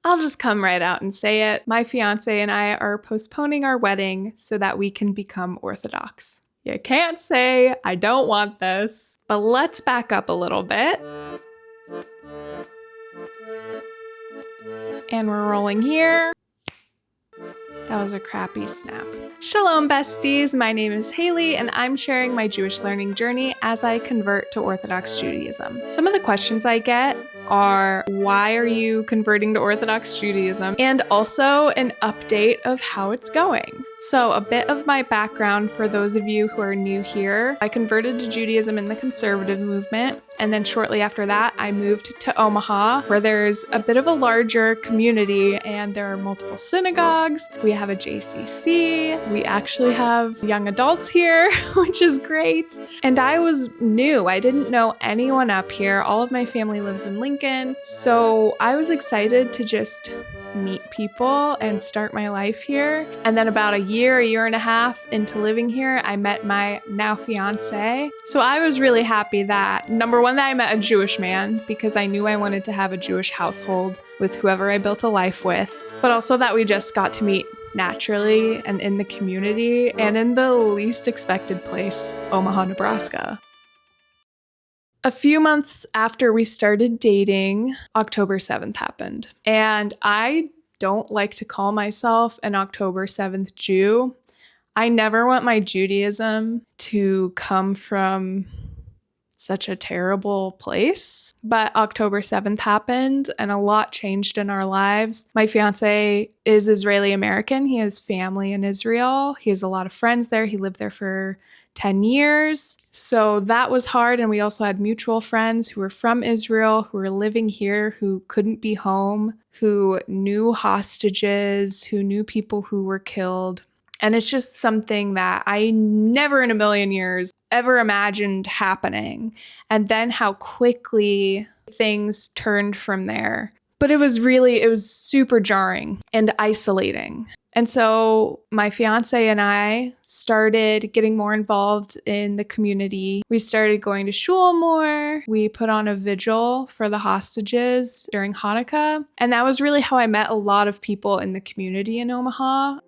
I'll just come right out and say it. My fiancé and I are postponing our wedding so that we can become Orthodox. You can't say, I don't want this. But let's back up a little bit. And we're rolling here. That was a crappy snap. Shalom, besties. My name is Haley, and I'm sharing my Jewish learning journey as I convert to Orthodox Judaism. Some of the questions I get are, why are you converting to Orthodox Judaism? And also an update of how it's going. So a bit of my background for those of you who are new here. I converted to Judaism in the conservative movement, and then shortly after that, I moved to Omaha, where there's a bit of a larger community and there are multiple synagogues. We have a JCC. We actually have young adults here, which is great. And I was new. I didn't know anyone up here. All of my family lives in Lincoln. So I was excited to just meet people and start my life here. And then about a year and a half into living here, I met my now fiancé. So I was really happy that, number one, that I met a Jewish man, because I knew I wanted to have a Jewish household with whoever I built a life with, but also that we just got to meet naturally and in the community and in the least expected place, Omaha, Nebraska. A few months after we started dating, October 7th happened. And I don't like to call myself an October 7th Jew. I never want my Judaism to come from such a terrible place. But October 7th happened and a lot changed in our lives. My fiancé is Israeli American. He has family in Israel. He has a lot of friends there. He lived there for 10 years. So that was hard. And we also had mutual friends who were from Israel, who were living here, who couldn't be home, who knew hostages, who knew people who were killed. And it's just something that I never in a million years ever imagined happening. And then how quickly things turned from there. But it was super jarring and isolating. And so my fiancé and I started getting more involved in the community. We started going to shul more. We put on a vigil for the hostages during Hanukkah. And that was really how I met a lot of people in the community in Omaha.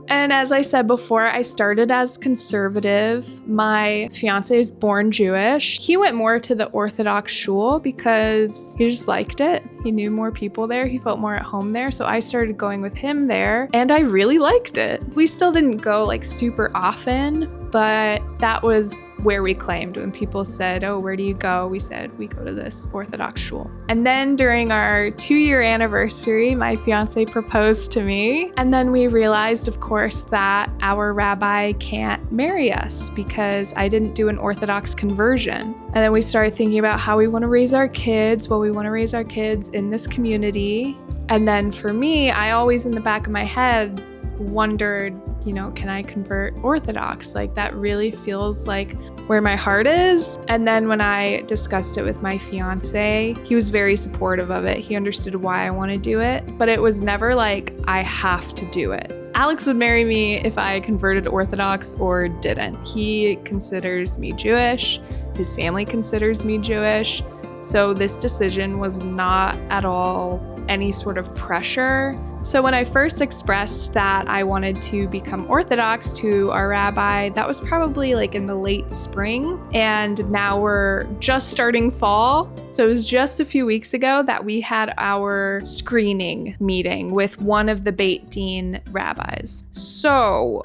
And as I said before, I started as conservative. My fiancé is born Jewish. He went more to the Orthodox shul because he just liked it. He knew more people there. He felt more at home there. So I started going with him there and I really liked it. We still didn't go like super often, but that was where we claimed. When people said, oh, where do you go? We said, we go to this Orthodox shul. And then during our 2-year anniversary, my fiancé proposed to me. And then we realized, of course, that our rabbi can't marry us because I didn't do an Orthodox conversion. And then we started thinking about how we want to raise our kids. Well, we want to raise our kids in this community. And then for me, I always in the back of my head wondered, can I convert Orthodox? Like that really feels like where my heart is. And then when I discussed it with my fiance, he was very supportive of it. He understood why I want to do it, but it was never like I have to do it. Alex would marry me if I converted Orthodox or didn't. He considers me Jewish. His family considers me Jewish. So this decision was not at all any sort of pressure. So when I first expressed that I wanted to become Orthodox to our rabbi, that was probably like in the late spring. And now we're just starting fall. So it was just a few weeks ago that we had our screening meeting with one of the Beit Din rabbis. So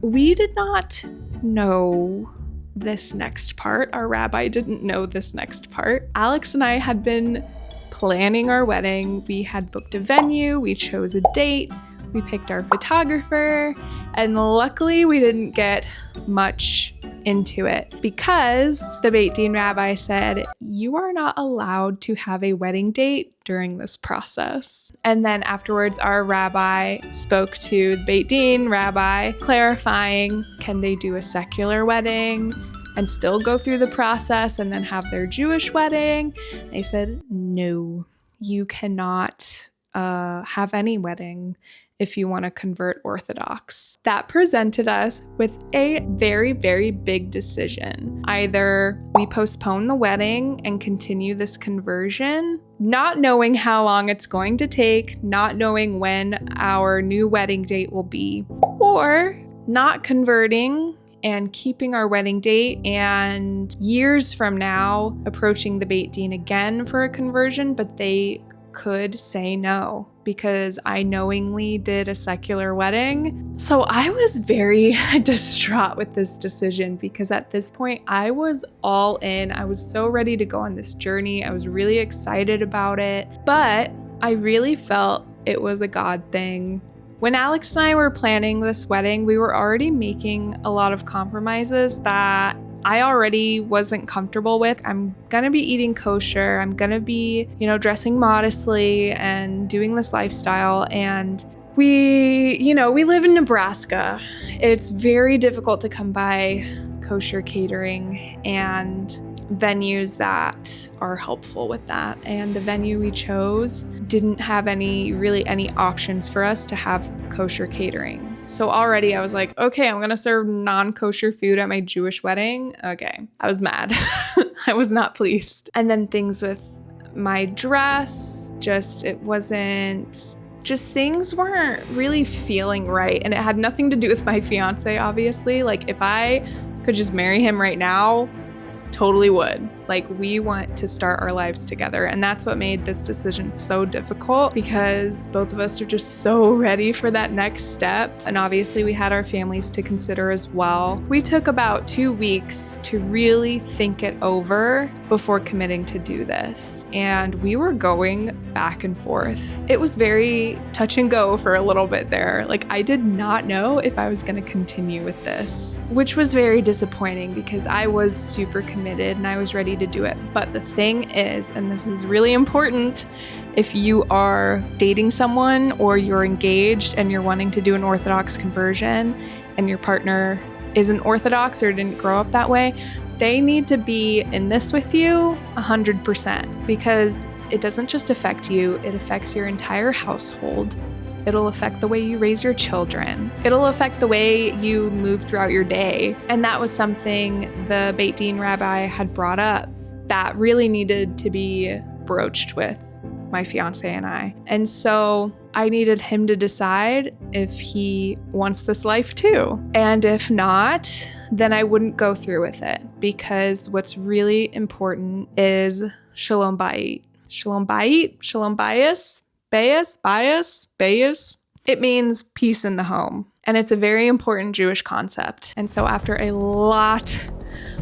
we did not know this next part. Our rabbi didn't know this next part. Alex and I had been planning our wedding. We had booked a venue, we chose a date, we picked our photographer, and luckily we didn't get much into it because the Beit Din rabbi said, you are not allowed to have a wedding date during this process. And then afterwards, our rabbi spoke to the Beit Din rabbi, clarifying, can they do a secular wedding and still go through the process and then have their Jewish wedding? They said, no, you cannot have any wedding if you want to convert Orthodox. That presented us with a very, very big decision. Either we postpone the wedding and continue this conversion, not knowing how long it's going to take, not knowing when our new wedding date will be, or not converting and keeping our wedding date and years from now approaching the Beit Din again for a conversion, but they could say no because I knowingly did a secular wedding. So I was very distraught with this decision because at this point I was all in. I was so ready to go on this journey. I was really excited about it, but I really felt it was a God thing. When Alex and I were planning this wedding, we were already making a lot of compromises that I already wasn't comfortable with. I'm gonna be eating kosher. I'm gonna be, dressing modestly and doing this lifestyle. And we live in Nebraska. It's very difficult to come by kosher catering and venues that are helpful with that. And the venue we chose didn't have any options for us to have kosher catering. So already I was like, okay, I'm gonna serve non-kosher food at my Jewish wedding. Okay, I was mad. I was not pleased. And then things with my dress, things weren't really feeling right. And it had nothing to do with my fiancé, obviously. Like if I could just marry him right now, totally would. Like we want to start our lives together. And that's what made this decision so difficult because both of us are just so ready for that next step. And obviously we had our families to consider as well. We took about 2 weeks to really think it over before committing to do this. And we were going back and forth. It was very touch and go for a little bit there. Like I did not know if I was going to continue with this, which was very disappointing because I was super committed and I was ready to do it. But the thing is, and this is really important, if you are dating someone or you're engaged and you're wanting to do an Orthodox conversion and your partner isn't Orthodox or didn't grow up that way, they need to be in this with you 100% because it doesn't just affect you, it affects your entire household. It'll affect the way you raise your children. It'll affect the way you move throughout your day. And that was something the Beit Din rabbi had brought up that really needed to be broached with my fiancé and I. And so I needed him to decide if he wants this life too. And if not, then I wouldn't go through with it because what's really important is Shalom bayit. Shalom bayit, Shalom bias. Bias. It means peace in the home. And it's a very important Jewish concept. And so after a lot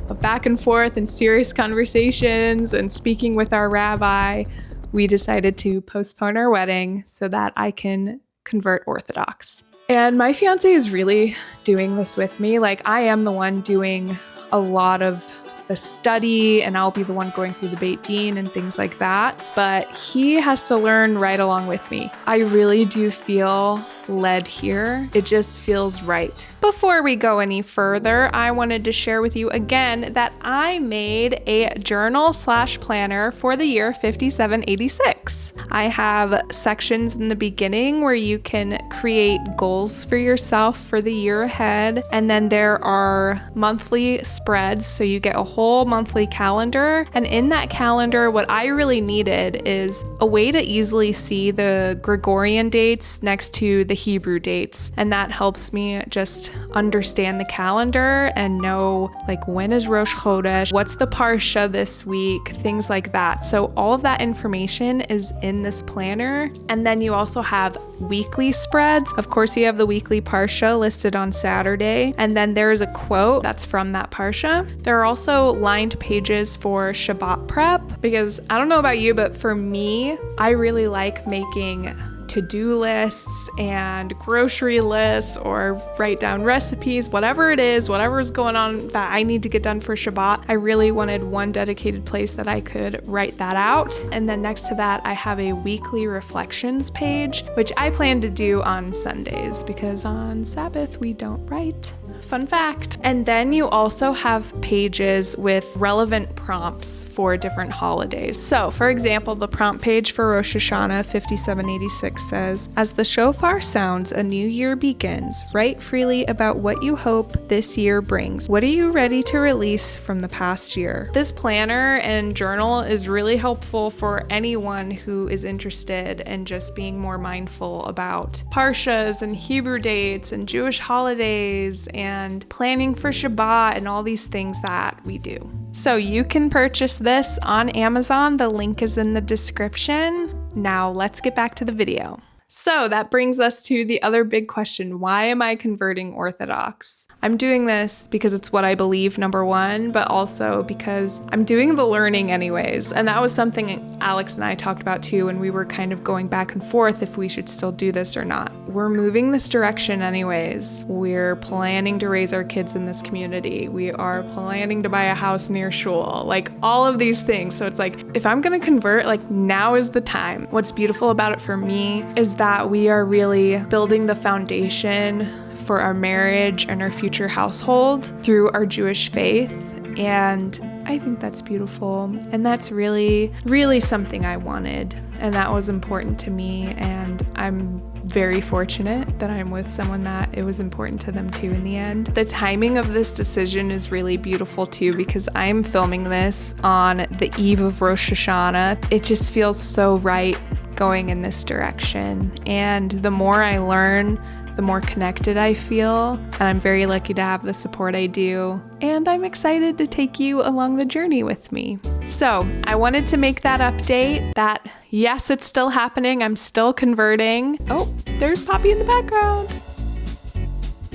of back and forth and serious conversations and speaking with our rabbi, we decided to postpone our wedding so that I can convert Orthodox. And my fiancé is really doing this with me. Like I am the one doing a lot of the study and I'll be the one going through the Beit Din and things like that. But he has to learn right along with me. I really do feel led here. It just feels right. Before we go any further, I wanted to share with you again that I made a journal/planner for the year 5786. I have sections in the beginning where you can create goals for yourself for the year ahead. And then there are monthly spreads. So you get a whole monthly calendar. And in that calendar, what I really needed is a way to easily see the Gregorian dates next to the Hebrew dates. And that helps me just understand the calendar and know like when is Rosh Chodesh, what's the Parsha this week, things like that. So all of that information is in this planner. And then you also have weekly spreads. Of course, you have the weekly Parsha listed on Saturday. And then there's a quote that's from that Parsha. There are also lined pages for Shabbat prep because I don't know about you, but for me, I really like making to-do lists and grocery lists or write down recipes, whatever it is, whatever is going on that I need to get done for Shabbat. I really wanted one dedicated place that I could write that out. And then next to that, I have a weekly reflections page, which I plan to do on Sundays because on Sabbath, we don't write. fun fact. And then you also have pages with relevant prompts for different holidays. So, for example, the prompt page for Rosh Hashanah 5786 says, "As the shofar sounds, a new year begins. Write freely about what you hope this year brings. What are you ready to release from the past year?" This planner and journal is really helpful for anyone who is interested in just being more mindful about Parshas and Hebrew dates and Jewish holidays and planning for Shabbat and all these things that we do. So you can purchase this on Amazon. The link is in the description. Now let's get back to the video. So that brings us to the other big question. Why am I converting Orthodox? I'm doing this because it's what I believe, number one, but also because I'm doing the learning anyways. And that was something Alex and I talked about too when we were kind of going back and forth if we should still do this or not. We're moving this direction anyways. We're planning to raise our kids in this community. We are planning to buy a house near shul, like all of these things. So it's like, if I'm gonna convert, like now is the time. What's beautiful about it for me is that we are really building the foundation for our marriage and our future household through our Jewish faith. And I think that's beautiful. And that's really, really something I wanted. And that was important to me. And I'm very fortunate that I'm with someone that it was important to them too in the end. The timing of this decision is really beautiful too, because I'm filming this on the eve of Rosh Hashanah. It just feels so right going in this direction. And the more I learn, the more connected I feel. And I'm very lucky to have the support I do. And I'm excited to take you along the journey with me. So I wanted to make that update that yes, it's still happening. I'm still converting. Oh, there's Poppy in the background.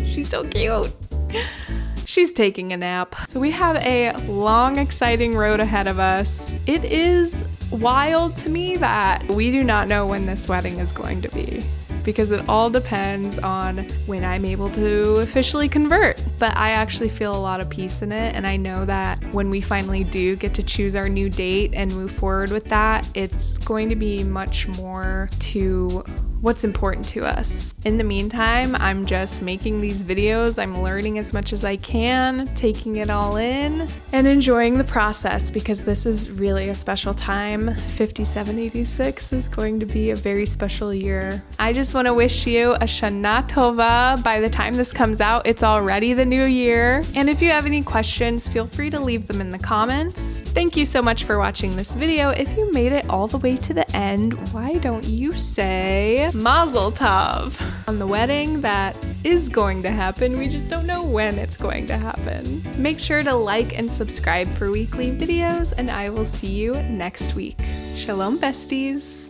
She's so cute. She's taking a nap. So we have a long, exciting road ahead of us. It is wild to me that we do not know when this wedding is going to be, because it all depends on when I'm able to officially convert. But I actually feel a lot of peace in it, and I know that when we finally do get to choose our new date and move forward with that, it's going to be much more to what's important to us. In the meantime, I'm just making these videos. I'm learning as much as I can, taking it all in, and enjoying the process, because this is really a special time. 5786 is going to be a very special year. I just want to wish you a Shana Tova. By the time this comes out, it's already the new year. And if you have any questions, feel free to leave them in the comments. Thank you so much for watching this video. If you made it all the way to the end, why don't you say Mazel Tov on the wedding that is going to happen. We just don't know when it's going to happen. Make sure to like and subscribe for weekly videos, and I will see you next week. Shalom, besties.